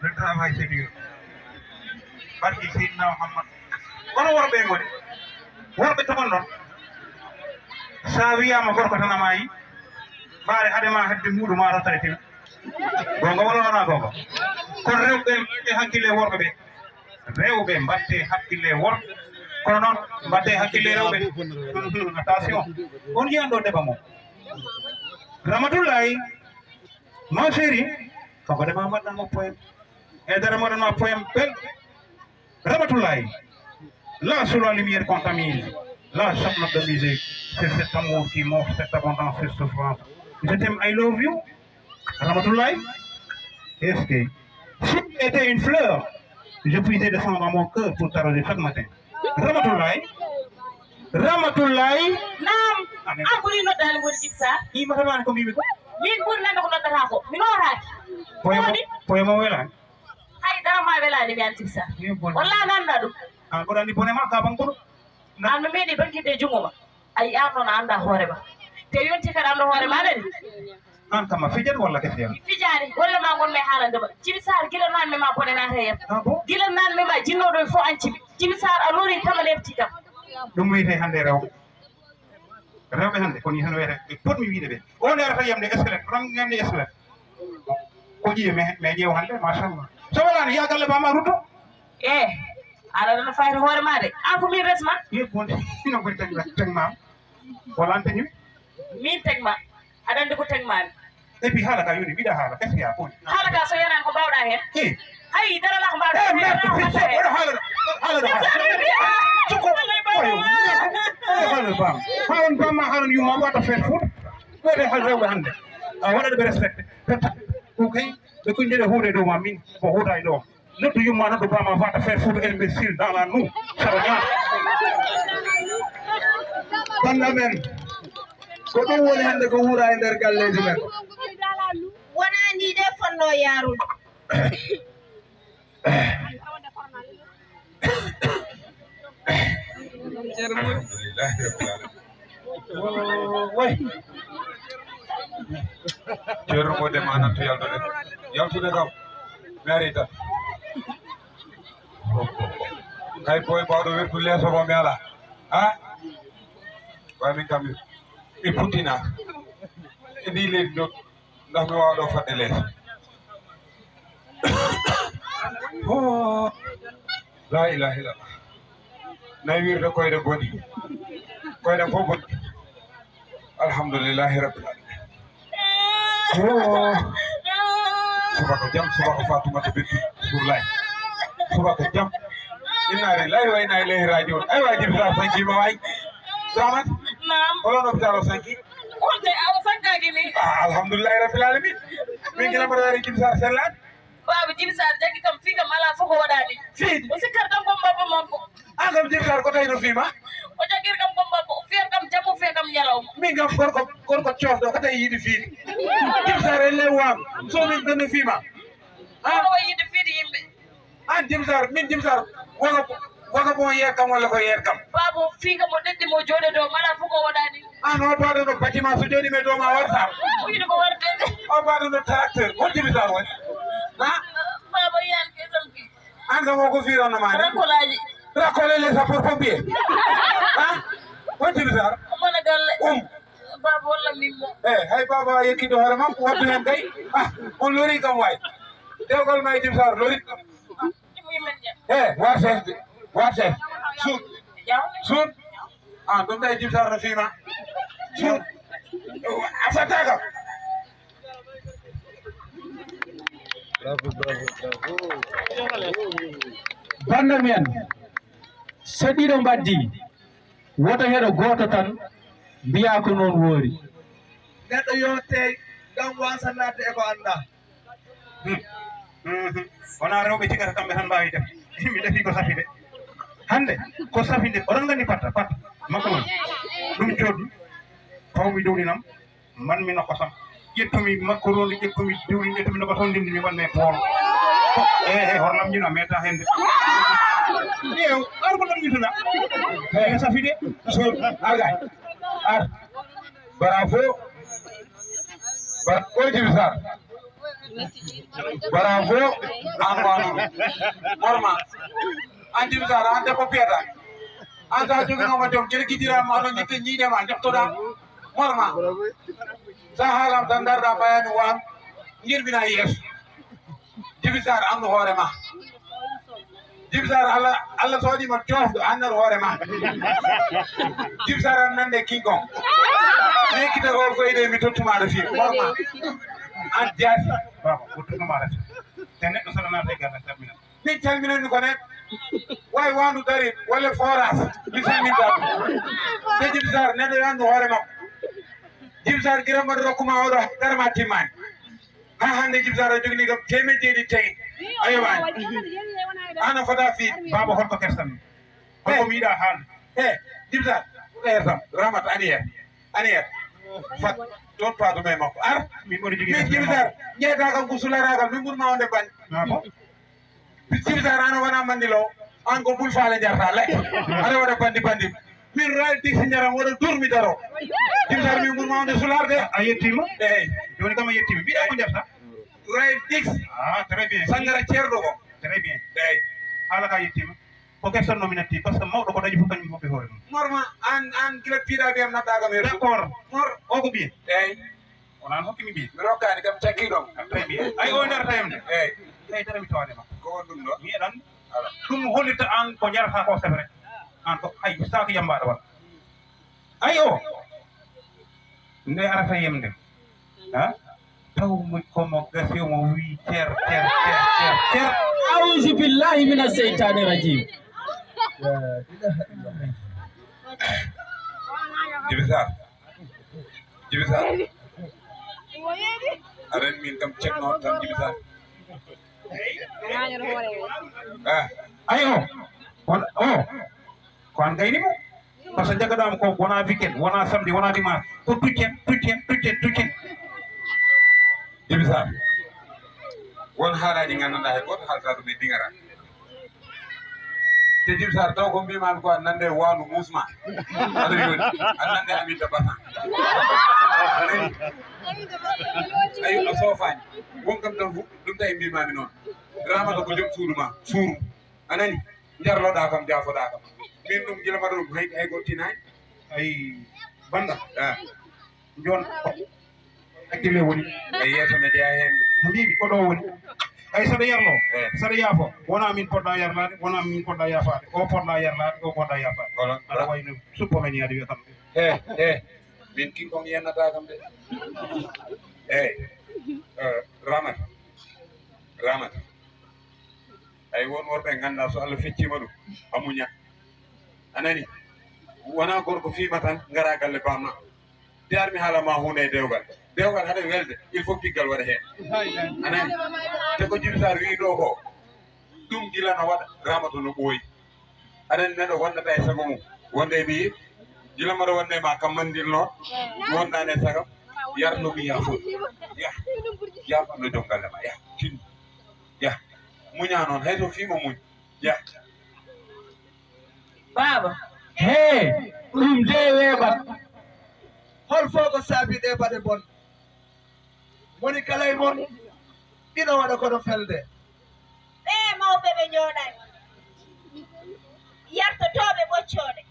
le travail c'est dur barki Seydina Muhammad kono worɓe ngoni worɓe togon ɗon sa wiyama gorko tan amayi mbaare adema hedde muuɗu ma retraité gonga wala wona gonga kono rewɓe mbatte hakkille worɓe ɓe rewɓe mbatte hakkille worɓe kono noon mbatte hakkille rewɓe attention on yiyan ɗo débat mo Ramatoulaye ma chéri kanko de ma mbaɗɗanmo poème e dara mbaɗanma poème belɗo Ramatoulaye là sous la lumière contamine là chaque note de musique c'est cet amour qui m'offre cette abondance cette souffrance je t'aime I love you Ramatoulaye est-ce que si tu étais une fleur je puisais descendre dans mon cœur pour t'arroser chaque matin Ramatoulaye Naam. An ɓuri noddade mboɗi Djiby Sarr. ima tamani ko mbimi ko Min ɓuri nande ko noddata ko. Mi nooraki. poyemo welani Hay dara ma welani mi an Djiby Sarr. Walla mi anda ɗum. an koɗo andi bone ma ka bankoɗo An mi meeɗi bankidde e jungo ma. Ayi an noon a anda hoore ma. Te yonti kadi anda hoore ma nani. an kama fijat walla kesiyam Fijaade golle ma gonmi e haalandema. Djiby Sarr gila nanmi ma bone nata hen. Gila nanmi ma jinnoɗo e fof an Djiby. Djiby Sarr a lori tama lebti kam. ɗum wiyete hannde rewɓe hannde koni tan wiyete ɓe potmi wiide ɓe o nderata yamde escalette ɗon ñamde escalette ko ƴiye mais ƴeew hannde machallah so walano ya galle bama rutto aɗa ɗona fayta hoore ma de an ko min resma ye bonde ino goni tegmam walla an teñimi min tegma aɗa andi ko tegmami et puis haala ka yoni mbiɗa haala qu'est ce qu'il y a ɓoni haala ka so yanani ko mbawɗa hen hay darala ko merde mbawɗa ha on bamma halan yuma waɗa feet foot ɓeɗe hal rewɓe hannde a waɗaɗo ɓe respecté ɗum kay ɓe kuñdeɗe huude dow ma min ko huuda e ɗo noddu yumma noddu bama waɗa feet foot imbécile dans la nous saɗa ñaam banda men ko ɗum woni hannde ko wuura e nder galleji men wona ni de fonno yarude alhamdulillahi rabbil alamin way ceerno de mananto yaltude kam mi ari tan kay boy bawɗo wertu leeso mo mi ala ha way min kam e puttina e ndi leydi ɗo ndax mi wawa ɗo fadde leeso la ilaha illallah nayi wirde koyɗe boni koyɗe fof boni alhamdulillahi rabbil alamin subaka jam subaka fatumata beddu surlay subaka jam innari lay way nay lehi radio ay way Djiby Sarr sankima way samat nam holon hôpital o sanki wonde awo sankaki ni alhamdulillahi rabbil alamin min gina mbaɗari Djiby Sarr sellat baba Djiby Sarr jaggi kam fi kam ala fof ko waɗani fiidi o sikkata kam ko mbabba makko an kam Djiby Sarr ko tawino fiima o jaggir kam ko mbabba o fiyat kam jammo fiya kam ñalawma min kam gorko coofɗo ko tawi yiɗi fiidi Djiby Sarr elle wam so min ɗonno fiima ono o yiide fiide yimɓe an Djiby Sarr min Djiby Sarr woga bon yeer kam walla ko yeer kam baba fi kam o ɗeddi mo jooɗe dow mala fof ko waɗani an o baɗono bâtiment so jooɗi me dow ma warta o yiɗi ko wartede o baɗono tracteur hol Djiby Sarr woni baba yiyan kesam ki an kam o ko firannomade rankolaji rakkole les sapeurs pompier hol Djiby Sarr omona galle baba walla mimmo hay baba yekkiɗo hoore makko waddu hen kay on lori kam way dewgal ma e Djiby Sarr lori kam yimmen jam war chef suut jaw suut ɗum ɗa e Djiby Sarr no fiima suut a fatta kam banda men so ɗiɗo mbaddi woto heɗo goto tan mbiya ko noon woori neɗɗo yotte ngam wasa nadde eko anda wona rewɓe tigata kamɓe tan mbawi def mi defi ko safi de hannde ko safi nde oɗon gandi patta makko noon ɗum jooɗi fawmi dowlinam manmi nokkosam ƴettumi macaroni ƴettumi diwlin ƴettumi noko toon ndindimi wanmi pool hornam ñino meta hende ew ar ko ɗon wituna e safi de suut argay ar bravo o Djiby Sarr bravo an wanuɗum morma an Djiby Sarr an debbo piyata an sa joginoma joom kene kidirama hono ñitte ñiiɗema joftoɗa morma sa haalam tan darɗa ɓayani wan guirbina yeeso Djiby Sarr andu hoorema Djiby Sarr Allah soɗima jofɗo anndu hoorema Djiby Sarr an nande kinkon nekita o feyde mi tottumaɗo fi morma an jaasi baba wottuɗoma reta te neɗɗo saɗa naata e garda tammina min calminanmi ko nen way wandu dari walla forage mi salminta ɗum te Djiby Sarr neɗɗo yo anndu hoore makko Djiby Sarr guira mbaɗa rokkuma oɗo garma timmani ha hande Djiby Sarr a jogini kam temen jeeɗi tagi a yoɓani ana fota fiid baba holko kersanmi holko mi yiɗa haalde Djiby Sarr ɗer tam ramata ani yer fat toon paatume makko ar min ɓoɗo jogui min Djiby Sarr ƴeeta kam ko sularagal min ɓurma onde bañ bo Djiby Sarr an wona mandilo an ko ɓul faale jarta lekka aɗa waɗa bandi min royal diksi jaram waɗa durmi daro Djiby Sarr min ɓurma onde sularde a yettima eyyi joni kam a yettima mbiɗa ko jarta royal dix très bien sangara ceerɗo ko très bien eyyi haala ka yettima ko kersannomi natti par ce que mawɗo ko dañi fof kañum hoɓɓe hoore mum morma an gila piiɗa ɓiyam naɗɗagam d' her accord mor o ko ɓiye eyyi wonan hokkimi ɓiye mi rokkani kam cakkiɗon très bien ay o darata yemde eyyiey tara mi tawade makko ko won ɗum ɗo mi yiɗan ɗum hollirta an ko jarata ko c'est vrai an ko hay sako yambaɗo waɗa ay o nde arata yemde ha taw komo gasi omo wi cer auzu billahi mina seytani rajim. Djiby Sarr aɗen min kam cekno tan Djiby Sarr ay o ko an gaynimo par ce que jaggaɗama ko wona weekend wona samedi wona dimanche ko tuccen Djiby Sarr won haalaji gandanɗa he goto haalta ɗum e dingara te Djiby Sarr taw ko mbimami ko a nande wandu musma aɗa yoni a nande Aminta Bassa ayi a soofani won kam tan ɗum tawi mbimami noon ramata ko joom suudu ma suuru anani jarloɗa kam jafoɗa kam min ɗum gila mbaɗa ɗum hay gottinani ay banda jon hakkille woni e yeeso me jeeya hen no mbimi ko ɗo woni ay saɗa yarlo saɗa yaafo wona min poɗɗa yarlade wona min poɗɗa yaafade o poɗɗa yarlade o poɗɗa yaafade aɗa wayno suppo men yaade wiya kamɓe min kinkon yennata kam de eyyi ramata ay won worɓe ganda so Allah feccima ɗum a muñat anani wona gorko fiima tan gara galle bamma te armi haalama hunde e dewgal haɗa welde il faut piggal waɗa hen anani te ko Djiby Sarr wi ɗo ko ɗum gila no waɗa ramata no ɓooyi aɗani neɗɗo wondata e sago mum wonde e ɓiyi gila mbaɗa wonde ma kam mandirno wondani e sagam yarnomi yaafo yafanno joom galle ma tin muña noon hayso fiima muñ baba He ɗum de weɓat hol fof ko saabi ɗe baɗe bon woni kala e mon ina waɗa kono felde ɓe mawɓe ɓe ñooɗani yartotoɓe ɓoccooɗe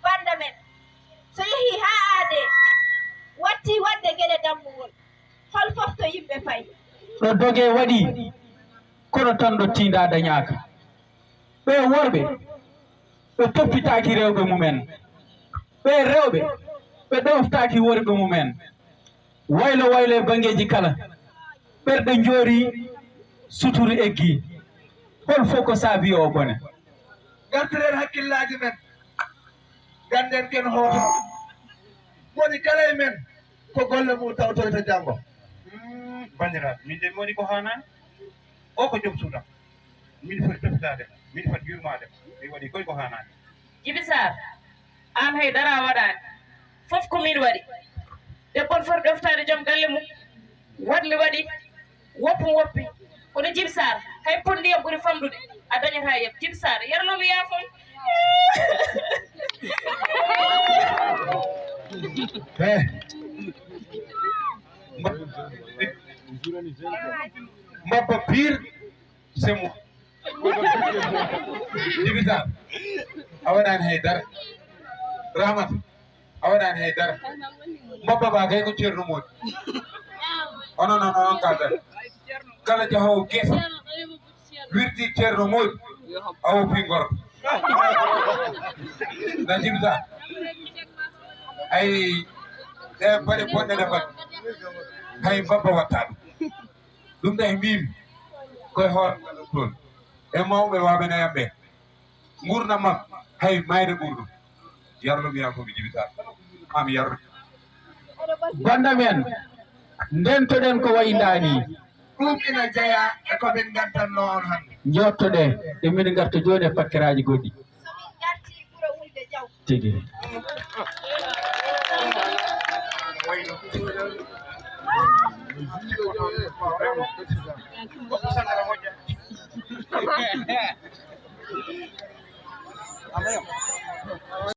banda men so yehi ha aade watti wadde gueɗe dammugol hol fof to yimɓe fayi ɗo doge waɗi kono tan ɗo tinda dañaka ɓe worɓe ɓe toppitaki rewɓe mumen ɓe rewɓe ɓe ɗoftaki worɓe mumen waylo e bangeji kala ɓerɗe joori suturu eggi hol fof ko saabi o bone gartiren hakkillaji men ganden ken hoto woni kala e men ko golle mum tawtoyta janggo bandiraɓe min de mi woni ko hanani o ko joom suudam min foti toppitade min foti yurmade mi waɗi koye ko hanani Djiby Sarr an haydara waɗani fof komin waɗi debbo foti ɗoftade joom galle mum wadmi waɗi woppum woppi kono Djiby Sarr hay pondiyam ɓuuri famɗude a dañata yeb Djiby Sarr yarnomi yaafon Mbappa pire c'est moi Djibitar a waɗani haydara Ramata a waɗani haydara Mbappa ba kay ko ceerno moɗi onon on kaldata kala jahowo guesa wirti ceerno moɗi a woppi gorko na Djibitar ay ɗe baɗe bonɗe ɗe mbaɗi hay Mbappa watta ɗum ɗum ɗa e mbimi koye hoore toon e mawɓe waɓene yamɓe gurdam mam hay mayde ɓurɗum yarlum yakoɓe Djibitar mami yardu banda men ndentoɗen ko wayi ndani ɗum ina jeeya e ko min gaddanno on hannde jottoɗe e min garta joni e fakkiraji goɗɗi somin garti ɓura wulde jaw tigi